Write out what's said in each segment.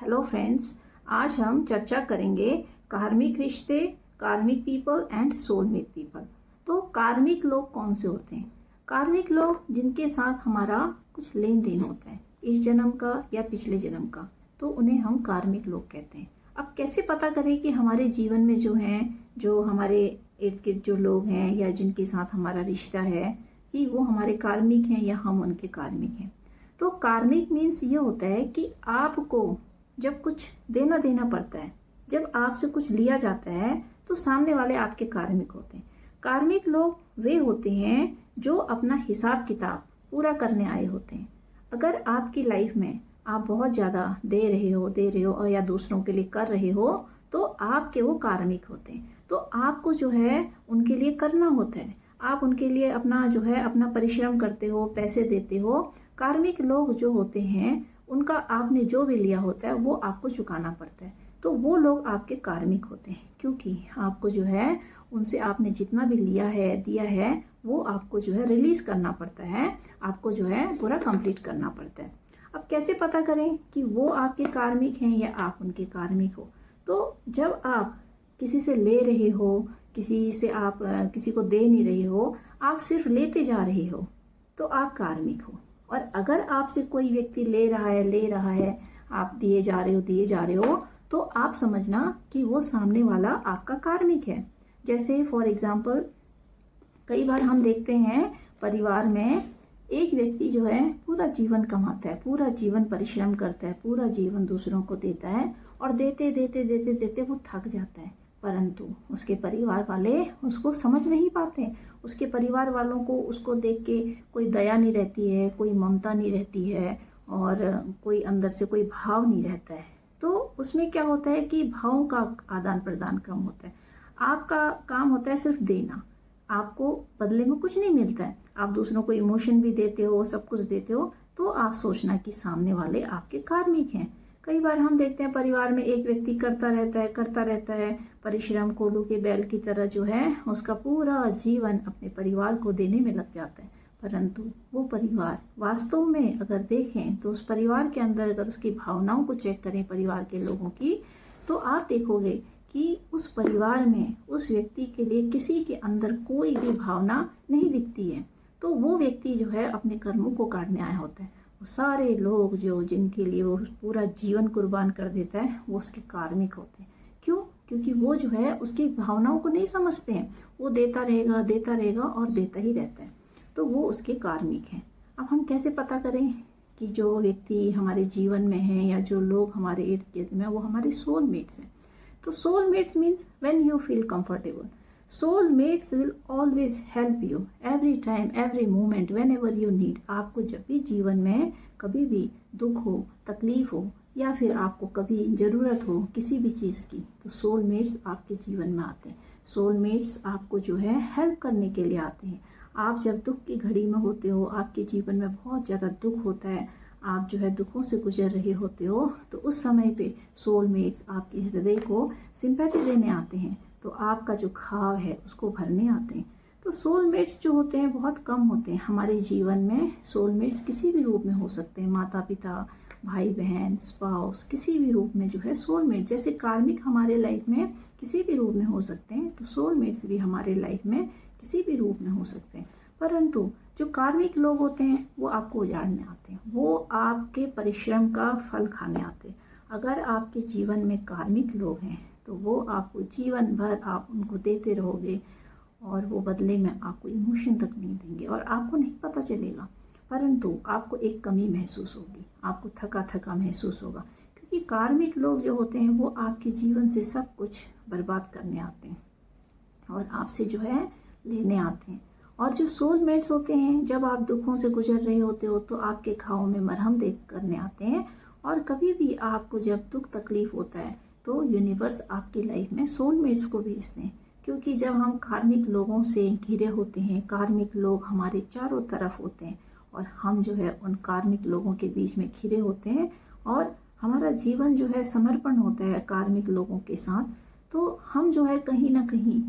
Hello friends, आज हम चर्चा करेंगे कार्मिक रिश्ते, कार्मिक पीपल एंड सोलमेट पीपल। तो कार्मिक लोग कौन से होते हैं? कार्मिक लोग जिनके साथ हमारा कुछ लेन देन होता है, इस जन्म का या पिछले जन्म का, तो उन्हें हम कार्मिक लोग कहते हैं। अब कैसे पता करें कि हमारे जीवन में जो हमारे इर्द गिर्द जो लोग हैं या जिनके साथ हमारा रिश्ता है कि वो हमारे कार्मिक हैं या हम उनके कार्मिक हैं? तो कार्मिक मीन्स ये होता है कि आपको जब कुछ देना पड़ता है, जब आपसे कुछ लिया जाता है, तो सामने वाले आपके कार्मिक होते हैं। कार्मिक लोग वे होते हैं जो अपना हिसाब किताब पूरा करने आए होते हैं। अगर आपकी लाइफ में आप बहुत ज़्यादा दे रहे हो और या दूसरों के लिए कर रहे हो, तो आपके वो कार्मिक होते हैं। तो आपको जो है उनके लिए करना होता है, आप उनके लिए अपना परिश्रम करते हो, पैसे देते हो। कार्मिक लोग जो होते हैं उनका आपने जो भी लिया होता है वो आपको चुकाना पड़ता है। तो वो लोग आपके कार्मिक होते हैं, क्योंकि आपको जो है उनसे आपने जितना भी लिया है, दिया है, वो आपको जो है रिलीज करना पड़ता है, आपको जो है पूरा कंप्लीट करना पड़ता है। अब कैसे पता करें कि वो आपके कार्मिक हैं या आप उनके कार्मिक हो? तो जब आप किसी से ले रहे हो, किसी को दे नहीं रहे हो, आप सिर्फ लेते जा रहे हो, तो आप कार्मिक हो। और अगर आपसे कोई व्यक्ति ले रहा है, आप दिए जा रहे हो, तो आप समझना कि वो सामने वाला आपका कार्मिक है। जैसे फॉर एग्जाम्पल, कई बार हम देखते हैं परिवार में एक व्यक्ति जो है पूरा जीवन कमाता है, पूरा जीवन परिश्रम करता है, पूरा जीवन दूसरों को देता है, और देते वो थक जाता है, परंतु उसके परिवार वाले उसको समझ नहीं पाते। उसके परिवार वालों को उसको देख के कोई दया नहीं रहती है, कोई ममता नहीं रहती है, और कोई अंदर से कोई भाव नहीं रहता है। तो उसमें क्या होता है कि भावों का आदान प्रदान कम होता है। आपका काम होता है सिर्फ देना, आपको बदले में कुछ नहीं मिलता है। आप दूसरों को इमोशन भी देते हो, सब कुछ देते हो, तो आप सोचना कि सामने वाले आपके कार्मिक हैं। कई बार हम देखते हैं परिवार में एक व्यक्ति करता रहता है परिश्रम, कोल्हू के बैल की तरह जो है उसका पूरा जीवन अपने परिवार को देने में लग जाता है, परंतु वो परिवार वास्तव में अगर देखें तो उस परिवार के अंदर अगर उसकी भावनाओं को चेक करें, परिवार के लोगों की, तो आप देखोगे कि उस परिवार में उस व्यक्ति के लिए किसी के अंदर कोई भी भावना नहीं दिखती है। तो वो व्यक्ति जो है अपने कर्मों को काटने आया होता है। वो सारे लोग जिनके लिए वो पूरा जीवन कुर्बान कर देता है, वो उसके कार्मिक होते हैं। क्यों? क्योंकि वो जो है उसकी भावनाओं को नहीं समझते हैं। वो देता रहेगा और देता ही रहता है, तो वो उसके कार्मिक हैं। अब हम कैसे पता करें कि जो व्यक्ति हमारे जीवन में है या जो लोग हमारे इर्द गिर्द में, वो हमारे सोलमेट्स हैं? तो soulmates means when you feel comfortable. Soulmates will always help you every time, every moment, whenever you need. आपको जब भी जीवन में कभी भी दुख हो, तकलीफ हो, या फिर आपको कभी ज़रूरत हो किसी भी चीज़ की, तो सोलमेट्स आपके जीवन में आते हैं। सोलमेट्स आपको जो है हेल्प करने के लिए आते हैं। आप जब दुख की घड़ी में होते हो, आपके जीवन में बहुत ज़्यादा दुख होता है, आप जो है दुखों से गुजर रहे होते हो, तो उस समय पे सोलमेट्स आपके हृदय को सिंपैथी देने आते हैं, तो आपका जो घाव है उसको भरने आते हैं। तो सोलमेट्स जो होते हैं बहुत कम होते हैं हमारे जीवन में। सोलमेट्स किसी भी रूप में हो सकते हैं, माता पिता, भाई बहन, स्पाउस, किसी भी रूप में जो है सोलमेट। जैसे कार्मिक हमारे लाइफ में किसी भी रूप में हो सकते हैं, तो सोलमेट्स भी हमारे लाइफ में किसी भी रूप में हो सकते हैं। परंतु जो कार्मिक लोग होते हैं वो आपको उजाड़ने आते हैं, वो आपके परिश्रम का फल खाने आते हैं। अगर आपके जीवन में कार्मिक लोग हैं तो वो आपको जीवन भर आप उनको देते रहोगे, और वो बदले में आपको इमोशन तक नहीं देंगे, और आपको नहीं पता चलेगा, परंतु आपको एक कमी महसूस होगी, आपको थका महसूस होगा, क्योंकि कार्मिक लोग जो होते हैं वो आपके जीवन से सब कुछ बर्बाद करने आते हैं और आपसे जो है लेने आते हैं। और जो सोलमेट्स होते हैं, जब आप दुखों से गुजर रहे होते हो तो आपके घावों में मरहम दे करने आते हैं, और कभी भी आपको जब दुख तकलीफ होता है तो यूनिवर्स आपकी लाइफ में सोलमेट्स को भेजते हैं। क्योंकि जब हम कार्मिक लोगों से घिरे होते हैं, कार्मिक लोग हमारे चारों तरफ होते हैं, और हम जो है उन कार्मिक लोगों के बीच में घिरे होते हैं, और हमारा जीवन जो है समर्पण होता है कार्मिक लोगों के साथ, तो हम जो है कहीं ना कहीं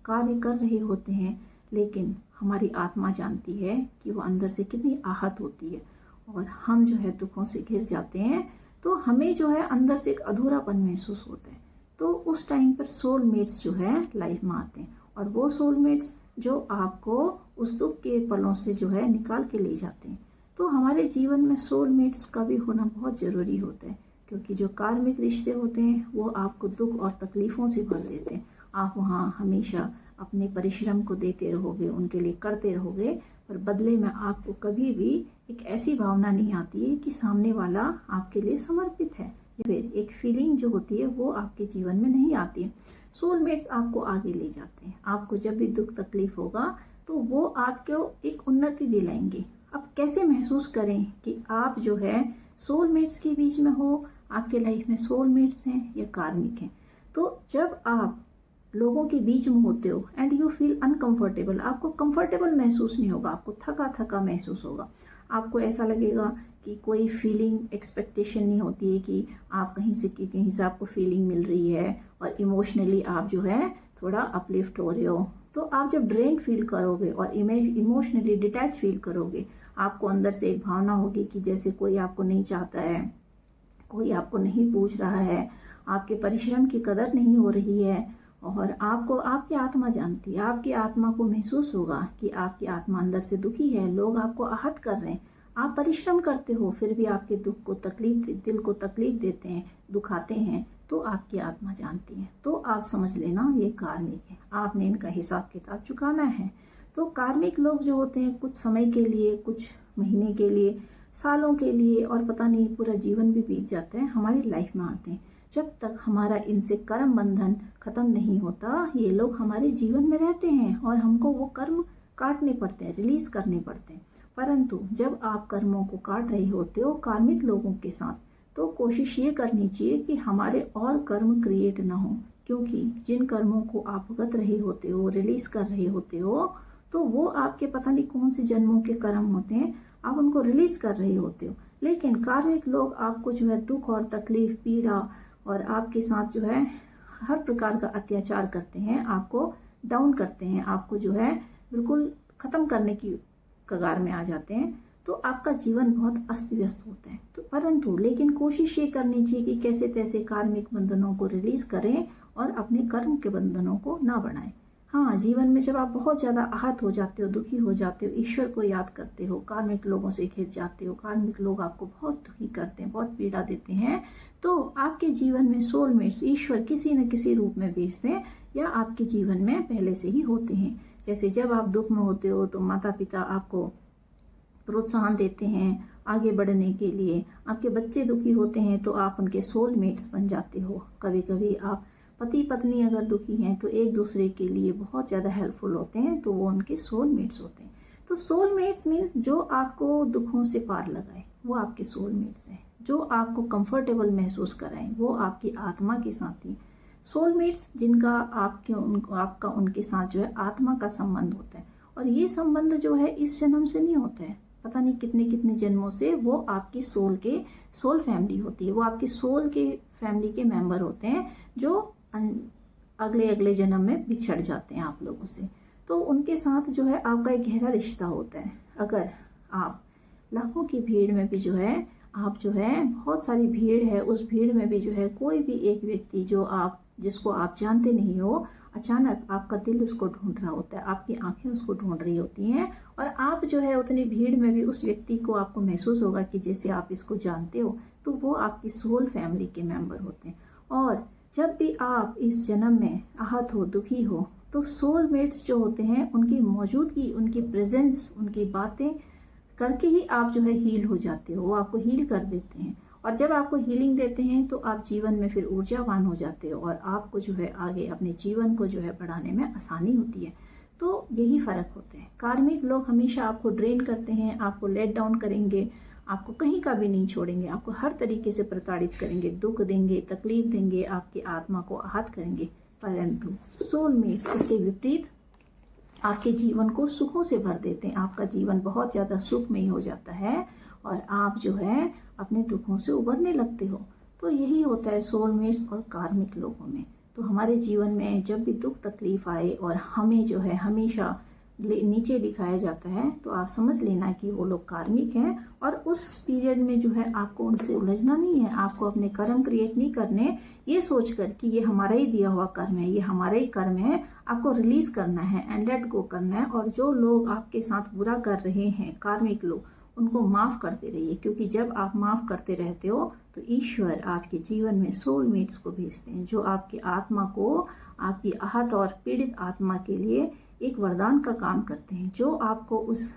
कार्य कर रहे होते हैं, लेकिन हमारी आत्मा जानती है कि वो अंदर से कितनी आहत होती है, और हम जो है दुखों से घिर जाते हैं। तो हमें जो है अंदर से एक अधूरापन महसूस होता है। तो उस टाइम पर सोलमेट्स जो है लाइफ में आते हैं, और वो सोलमेट्स जो आपको उस दुख के पलों से जो है निकाल के ले जाते हैं। तो हमारे जीवन में सोलमेट्स का भी होना बहुत ज़रूरी होता है, क्योंकि जो कार्मिक रिश्ते होते हैं वो आपको दुख और तकलीफ़ों से भर देते हैं। आप वहाँ हमेशा अपने परिश्रम को देते रहोगे, उनके लिए करते रहोगे, पर बदले में आपको कभी भी एक ऐसी भावना नहीं आती है कि सामने वाला आपके लिए समर्पित है, या फिर एक फीलिंग जो होती है वो आपके जीवन में नहीं आती है। सोलमेट्स आपको आगे ले जाते हैं। आपको जब भी दुख तकलीफ होगा तो वो आपको एक उन्नति दिलाएंगे। अब कैसे महसूस करें कि आप जो है सोलमेट्स के बीच में हो, आपके लाइफ में सोलमेट्स हैं या कार्मिक हैं? तो जब आप लोगों के बीच में होते हो एंड यू फील अनकंफर्टेबल, आपको कंफर्टेबल महसूस नहीं होगा, आपको थका थका महसूस होगा। आपको ऐसा लगेगा कि कोई फीलिंग एक्सपेक्टेशन नहीं होती है कि आप कहीं से आपको फीलिंग मिल रही है और इमोशनली आप जो है थोड़ा अपलिफ्ट हो रहे हो। तो आप जब ड्रेन फील करोगे और इमोशनली डिटैच फील करोगे, आपको अंदर से एक भावना होगी कि जैसे कोई आपको नहीं चाहता है, कोई आपको नहीं पूछ रहा है, आपके परिश्रम की कदर नहीं हो रही है, और आपको आपकी आत्मा जानती है, आपकी आत्मा को महसूस होगा कि आपकी आत्मा अंदर से दुखी है, लोग आपको आहत कर रहे हैं, आप परिश्रम करते हो फिर भी आपके दुख को दिल को तकलीफ देते हैं, दुखाते हैं, तो आपकी आत्मा जानती है। तो आप समझ लेना ये कार्मिक है, आपने इनका हिसाब किताब चुकाना है। तो कार्मिक लोग जो होते हैं कुछ समय के लिए, कुछ महीने के लिए, सालों के लिए, और पता नहीं पूरा जीवन भी बीत जाता है, हमारी लाइफ में आते हैं। जब तक हमारा इनसे कर्म बंधन खत्म नहीं होता, ये लोग हमारे जीवन में रहते हैं और हमको वो कर्म काटने पड़ते हैं, रिलीज करने पड़ते हैं। परंतु जब आप कर्मों को काट रहे होते हो कार्मिक लोगों के साथ, तो कोशिश ये करनी चाहिए कि हमारे और कर्म क्रिएट ना हो, क्योंकि जिन कर्मों को आप भुगत रहे होते हो, रिलीज कर रहे होते हो, तो वो आपके पता नहीं कौन से जन्मों के कर्म होते हैं, आप उनको रिलीज कर रहे होते हो। लेकिन कार्मिक लोग आपको जो है दुख और तकलीफ, पीड़ा और आपके साथ जो है हर प्रकार का अत्याचार करते हैं, आपको डाउन करते हैं, आपको जो है बिल्कुल ख़त्म करने की कगार में आ जाते हैं। तो आपका जीवन बहुत अस्त व्यस्त होता है। तो परंतु लेकिन कोशिश ये करनी चाहिए कि कैसे तैसे कार्मिक बंधनों को रिलीज करें और अपने कर्म के बंधनों को ना बढ़ाएं। हाँ, जीवन में जब आप बहुत ज़्यादा आहत हो जाते हो, दुखी हो जाते हो, ईश्वर को याद करते हो, कार्मिक लोगों से घिर जाते हो, कार्मिक लोग आपको बहुत दुखी करते हैं, बहुत पीड़ा देते हैं, तो आपके जीवन में सोलमेट्स ईश्वर किसी न किसी रूप में भेजते हैं या आपके जीवन में पहले से ही होते हैं। जैसे जब आप दुख में होते हो तो माता पिता आपको प्रोत्साहन देते हैं आगे बढ़ने के लिए। आपके बच्चे दुखी होते हैं तो आप उनके सोलमेट्स बन जाते हो। कभी कभी आप पति पत्नी अगर दुखी हैं तो एक दूसरे के लिए बहुत ज़्यादा हेल्पफुल होते हैं, तो वो उनके सोलमेट्स होते हैं। तो सोलमेट्स मीन्स जो आपको दुखों से पार लगाए वो आपके सोलमेट्स हैं, जो आपको कंफर्टेबल महसूस कराएं वो आपकी आत्मा के साथी। सोलमेट्स जिनका आपका उनके साथ जो है आत्मा का संबंध होता है, और ये संबंध जो है इस जन्म से नहीं होता है, पता नहीं कितने कितने जन्मों से वो आपकी सोल फैमिली होती है, वो आपकी सोल के फैमिली के मेंबर होते हैं जो अगले अगले जन्म में बिछड़ जाते हैं आप लोगों से। तो उनके साथ जो है आपका एक गहरा रिश्ता होता है। अगर आप लाखों की भीड़ में भी जो है आप जो है बहुत सारी भीड़ है, उस भीड़ में भी जो है कोई भी एक व्यक्ति जिसको आप जानते नहीं हो, अचानक आपका दिल उसको ढूंढ रहा होता है, आपकी आंखें उसको ढूंढ रही होती हैं, और आप जो है उतनी भीड़ में भी उस व्यक्ति को आपको महसूस होगा कि जैसे आप इसको जानते हो, तो वो आपकी सोल फैमिली के मेंबर होते हैं। और जब भी आप इस जन्म में आहत हो, दुखी हो, तो सोलमेट्स जो होते हैं उनकी मौजूदगी, उनकी प्रेजेंस, उनकी बातें करके ही आप जो है हील हो जाते हो, वो आपको हील कर देते हैं। और जब आपको हीलिंग देते हैं तो आप जीवन में फिर ऊर्जावान हो जाते हो और आपको जो है आगे अपने जीवन को जो है बढ़ाने में आसानी होती है। तो यही फ़र्क होता है। कार्मिक लोग हमेशा आपको ड्रेन करते हैं, आपको लेट डाउन करेंगे, आपको कहीं का भी नहीं छोड़ेंगे, आपको हर तरीके से प्रताड़ित करेंगे, दुख देंगे, तकलीफ देंगे, आपकी आत्मा को आहत करेंगे। परंतु सोलमेट्स इसके विपरीत आपके जीवन को सुखों से भर देते हैं। आपका जीवन बहुत ज़्यादा सुखमय हो जाता है और आप जो है अपने दुखों से उबरने लगते हो। तो यही होता है सोलमेट्स और कार्मिक लोगों में। तो हमारे जीवन में जब भी दुख तकलीफ आए और हमें जो है हमेशा नीचे दिखाया जाता है तो आप समझ लेना कि वो लोग कार्मिक हैं। और उस पीरियड में जो है आपको उनसे उलझना नहीं है, आपको अपने कर्म क्रिएट नहीं करने ये सोचकर कि ये हमारा ही दिया हुआ कर्म है, ये हमारा ही कर्म है, आपको रिलीज करना है एंड लेट गो करना है। और जो लोग आपके साथ बुरा कर रहे हैं, कार्मिक लोग, उनको माफ करते रहिए, क्योंकि जब आप माफ करते रहते हो तो ईश्वर आपके जीवन में सोलमेट्स को भेजते हैं जो आपकी आत्मा को, आपकी आहत और पीड़ित आत्मा के लिए एक वरदान का काम करते हैं, जो आपको उस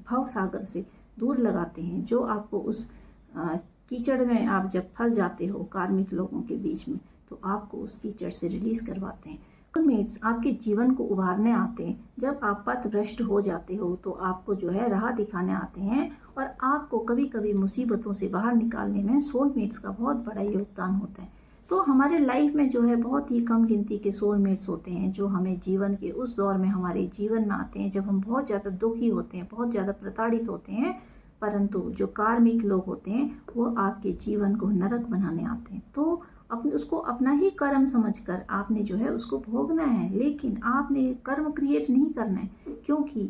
भव सागर से दूर लगाते हैं, जो आपको उस कीचड़ में आप जब फंस जाते हो कार्मिक लोगों के बीच में तो आपको उस कीचड़ से रिलीज करवाते हैं। सोलमेट्स आपके जीवन को उभारने आते हैं। जब आप पथभ्रष्ट हो जाते हो तो आपको जो है राह दिखाने आते हैं, और आपको कभी कभी मुसीबतों से बाहर निकालने में सोलमेट्स का बहुत बड़ा योगदान होता है। तो हमारे लाइफ में जो है बहुत ही कम गिनती के सोलमेट्स होते हैं जो हमें जीवन के उस दौर में हमारे जीवन में आते हैं जब हम बहुत ज़्यादा दुखी होते हैं, बहुत ज़्यादा प्रताड़ित होते हैं। परंतु जो कार्मिक लोग होते हैं वो आपके जीवन को नरक बनाने आते हैं। तो अपने उसको अपना ही कर्म समझकर आपने जो है उसको भोगना है, लेकिन आपने कर्म क्रिएट नहीं करना है, क्योंकि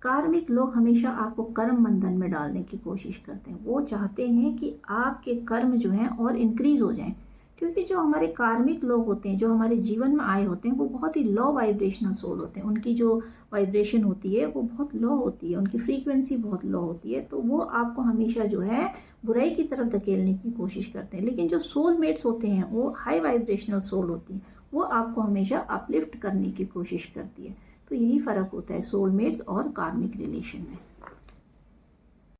कार्मिक लोग हमेशा आपको कर्म बंधन में डालने की कोशिश करते हैं। वो चाहते हैं कि आपके कर्म जो हैं और इंक्रीज हो जाएं, क्योंकि जो हमारे कार्मिक लोग होते हैं, जो हमारे जीवन में आए होते हैं, वो बहुत ही लो वाइब्रेशनल सोल होते हैं। उनकी जो वाइब्रेशन होती है वो बहुत लो होती है, उनकी फ्रीक्वेंसी बहुत लो होती है, तो वो आपको हमेशा जो है बुराई की तरफ धकेलने की कोशिश करते हैं। लेकिन जो सोलमेट्स होते हैं वो हाई वाइब्रेशनल सोल होती हैं, वो आपको हमेशा अपलिफ्ट करने की कोशिश करती है। तो यही फ़र्क होता है सोलमेट्स और कार्मिक रिलेशन में।